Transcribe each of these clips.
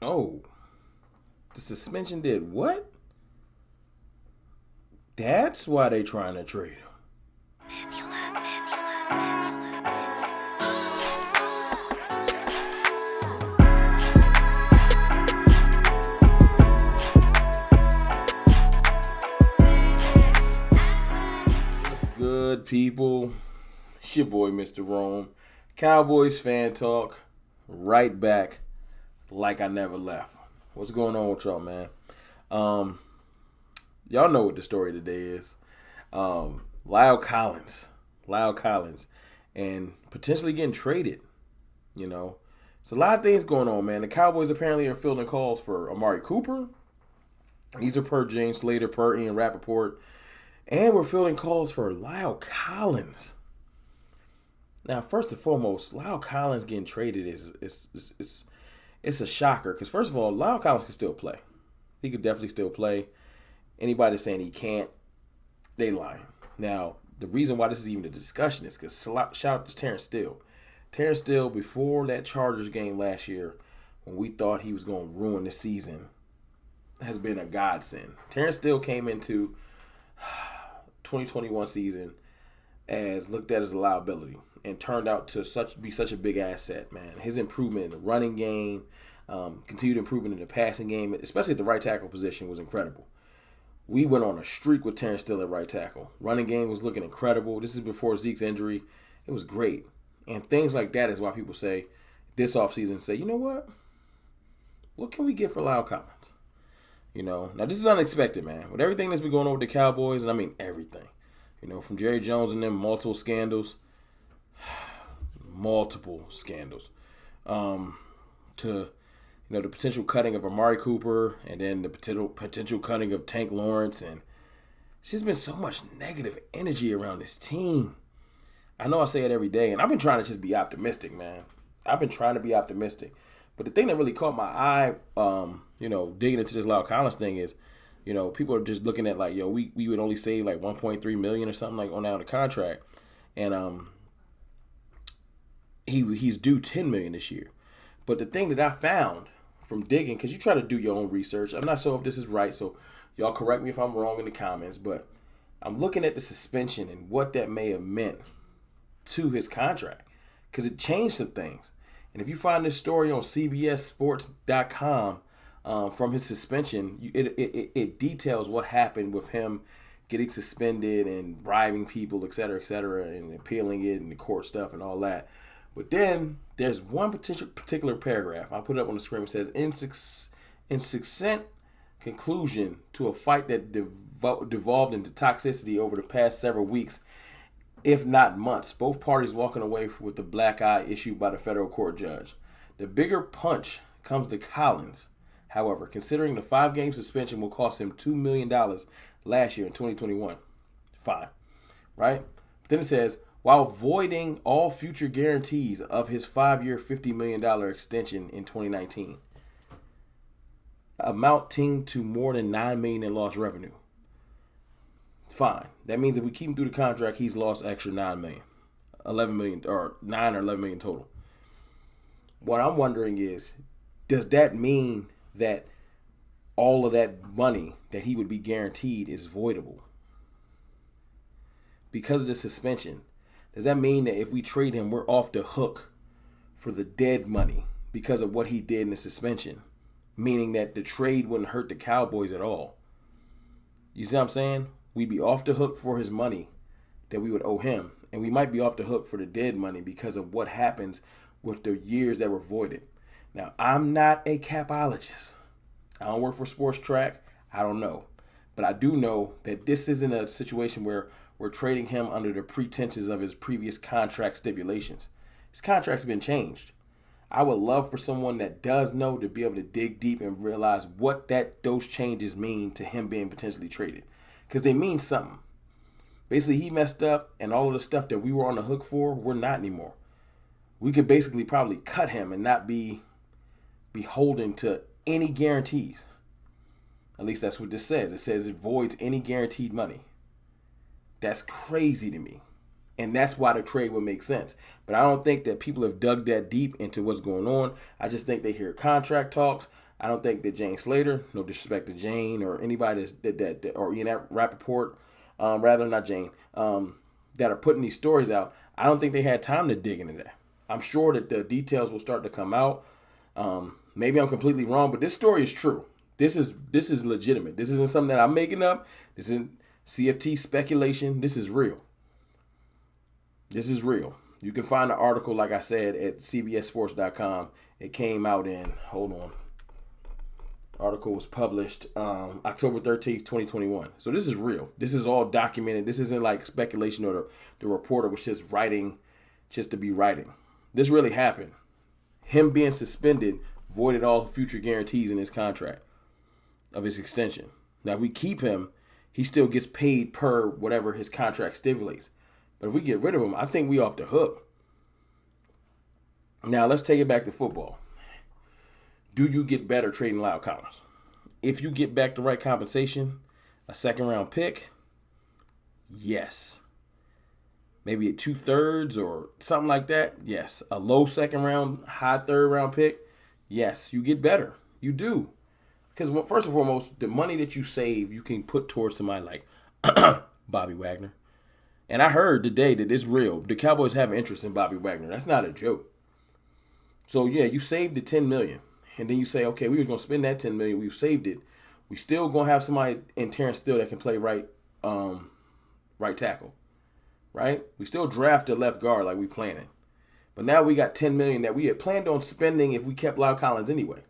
Oh, the suspension did what? That's why they trying to trade him. What's good, people? It's your boy, Mr. Rome. Cowboys fan talk. Right back like I never left. What's going on with y'all, man? Um, y'all know what the story today is. Lyle Collins, and potentially getting traded. You know, it's a lot of things going on, man. The Cowboys apparently are fielding calls for Amari Cooper. These are per James Slater, per Ian Rappaport, and we're fielding calls for Lyle Collins. Now, first and foremost, Lyle Collins getting traded is a shocker because first of all, Lyle Collins can still play. He could definitely still play. Anybody saying he can't, they lying. Now, the reason why this is even a discussion is because shout out to Terence Steele. Terence Steele, before that Chargers game last year, when we thought he was going to ruin the season, has been a godsend. Terence Steele came into 2021 season as looked at as a liability and turned out to be such a big asset, man. His improvement in the running game, continued improvement in the passing game, especially at the right tackle position, was incredible. We went on a streak with Terence Steele at right tackle. Running game was looking incredible. This is before Zeke's injury. It was great. And things like that is why people say this offseason, say, you know what can we get for Lyle Collins? You know, now this is unexpected, man. With everything that's been going on with the Cowboys, and I mean everything. You know, from Jerry Jones and them, multiple scandals, to the potential cutting of Amari Cooper, and then the potential cutting of Tank Lawrence, and there's just been so much negative energy around this team. I know I say it every day, and I've been trying to just be optimistic, man. I've been trying to be optimistic. But the thing that really caught my eye, digging into this Lyle Collins thing is, people are just looking at like, we would only save like $1.3 million or something like on out of the contract, and he's due $10 million this year. But the thing that I found from digging, because you try to do your own research, I'm not sure if this is right, so y'all correct me if I'm wrong in the comments, but I'm looking at the suspension and what that may have meant to his contract, because it changed some things. And if you find this story on CBSSports.com from his suspension, it details what happened with him getting suspended and bribing people, et cetera, and appealing it and the court stuff and all that. But then there's one particular paragraph. I'll put it up on the screen. It says, in succinct conclusion to a fight that devolved into toxicity over the past several weeks, if not months, both parties walking away with the black eye issued by the federal court judge. The bigger punch comes to Collins, however, considering the 5-game suspension will cost him $2 million last year in 2021. Fine, right? Then it says, while voiding all future guarantees of his 5-year, $50 million extension in 2019, amounting to more than $9 million in lost revenue. Fine. That means if we keep him through the contract, he's lost extra $9 million. 11 million, or 9 or 11 million total. What I'm wondering is, does that mean that all of that money that he would be guaranteed is voidable? Because of the suspension, does that mean that if we trade him, we're off the hook for the dead money because of what he did in the suspension? Meaning that the trade wouldn't hurt the Cowboys at all. You see what I'm saying? We'd be off the hook for his money that we would owe him. And we might be off the hook for the dead money because of what happens with the years that were voided. Now, I'm not a capologist. I don't work for Sports Track. I don't know. But I do know that this isn't a situation where we're trading him under the pretenses of his previous contract stipulations. His contract's been changed. I would love for someone that does know to be able to dig deep and realize what those changes mean to him being potentially traded. Because they mean something. Basically, he messed up, and all of the stuff that we were on the hook for, we're not anymore. We could basically probably cut him and not be beholden to any guarantees. At least that's what this says. It says it voids any guaranteed money. That's crazy to me. And that's why the trade would make sense. But I don't think that people have dug that deep into what's going on. I just think they hear contract talks. I don't think that Jane Slater, no disrespect to Jane or anybody that or Ian Rappaport, rather not Jane, that are putting these stories out. I don't think they had time to dig into that. I'm sure that the details will start to come out. Maybe I'm completely wrong, but this story is true. This is legitimate. This isn't something that I'm making up. This isn't CFT speculation. This is real. This is real. You can find the article, like I said, at cbssports.com. It came out in, hold on. Article was published October 13th, 2021. So this is real. This is all documented. This isn't like speculation or the reporter was just writing just to be writing. This really happened. Him being suspended voided all future guarantees in his contract of his extension. Now, if we keep him, he still gets paid per whatever his contract stipulates. But if we get rid of him, I think we off the hook. Now, let's take it back to football. Do you get better trading La'el Collins? If you get back the right compensation, a second-round pick, yes. Maybe a 2/3 or something like that, yes. A low second-round, high third-round pick, yes. You get better. You do. Because first and foremost, the money that you save, you can put towards somebody like Bobby Wagner. And I heard today that it's real. The Cowboys have an interest in Bobby Wagner. That's not a joke. So, yeah, you saved the $10 million. And then you say, okay, we were going to spend that $10 million. We've saved it. We still going to have somebody in Terence Steele that can play right tackle. Right? We still draft a left guard like we planning. But now we got $10 million that we had planned on spending if we kept La'el Collins anyway.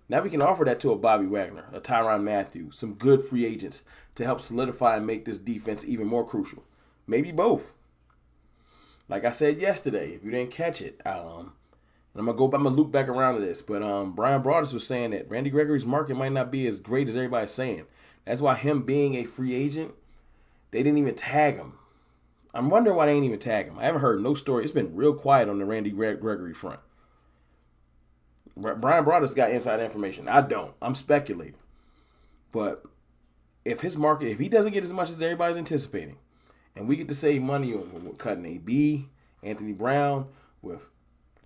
Now we can offer that to a Bobby Wagner, a Tyrann Mathieu, some good free agents to help solidify and make this defense even more crucial. Maybe both. Like I said yesterday, if you didn't catch it, I'm gonna loop back around to this, but Brian Broaddus was saying that Randy Gregory's market might not be as great as everybody's saying. That's why him being a free agent, they didn't even tag him. I'm wondering why they ain't even tag him. I haven't heard no story. It's been real quiet on the Randy Gregory front. Brian Broaddus got inside information. I don't. I'm speculating. But if his market, if he doesn't get as much as everybody's anticipating, and we get to save money on cutting AB, Anthony Brown, with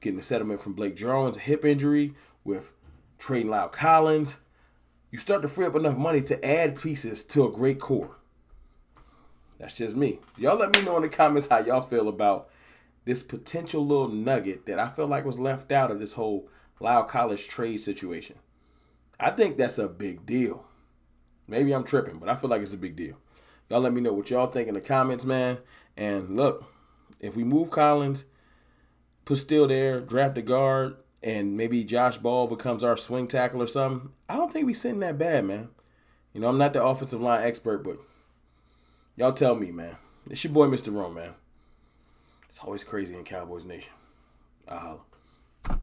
getting a settlement from Blake Jarwin's hip injury, with trading La'el Collins, you start to free up enough money to add pieces to a great core. That's just me. Y'all let me know in the comments how y'all feel about this potential little nugget that I feel like was left out of this whole La'el Collins trade situation. I think that's a big deal. Maybe I'm tripping, but I feel like it's a big deal. Y'all let me know what y'all think in the comments, man. And look, if we move Collins, put Steele there, draft a guard, and maybe Josh Ball becomes our swing tackle or something, I don't think we sitting that bad, man. You know, I'm not the offensive line expert, but y'all tell me, man. It's your boy, Mr. Rome, man. It's always crazy in Cowboys Nation. I'll holla.